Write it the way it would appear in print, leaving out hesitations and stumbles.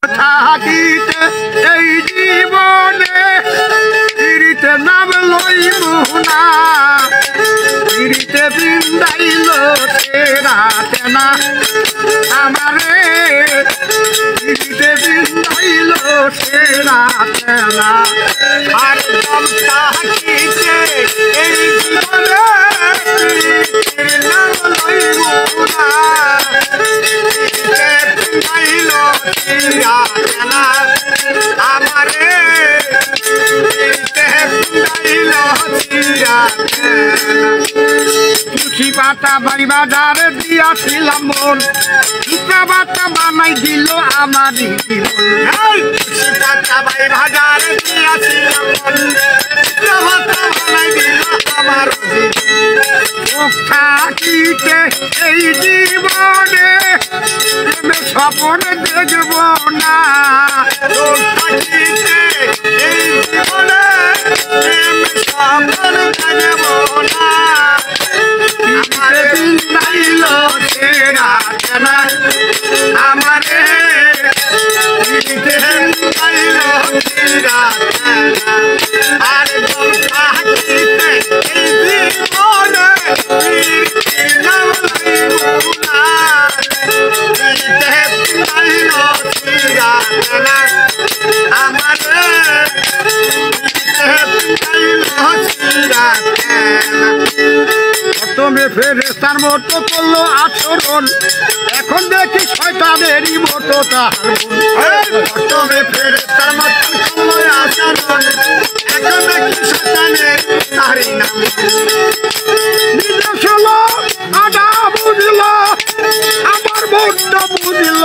থাকিতে এই জীবনে ফিরিতে নাম লইব না, ফিরিতে বিন্দাইল তেরা তেনা আমারে, ফিরিতে বিন্দাইল তেরা তেনা। আর থাকিতে এই জীবনে ফিরিতে নাম লইব না, ফিরিতে বিন্দাইল তেরা তেনা আমারে, ফিরিতে বিন্দাইল তেরা তেনা। তুলসী পাতা বাড়ি বাজারে দিয়াছিলাম মন, দুটা বাতা বানাই দিল আমার তুলসী পাতা বাড়ি বাজারে দিয়াছিলাম মন, দুটা বাতা বানাই দিল আমার থাকিতে এই জীবনে স্বপ্ন দেখব না, থাকিতে এই জীবনে স্বপ্ন দেখব না, আমারে বিন্দাইল তেরা তেনা আমারে, বিন্দাইল তেরা তেনা। আর থাকিতে এই জীবনে নাম লইব না, বিন্দাইল তেরা তেনা আমারে, বিন্দাইল তেরা তেনা। প্রথমে ফেরেশতার মতো করলো আচরণ, এখন দেখি শয়তানেরই মতো তার মন। প্রথমে ফেরেশতার মতো করলো আচরণ, এখন দেখি শয়তানের তারই নাম। নিজে ছিল আদা বুঝল, আমার মনটা বুঝল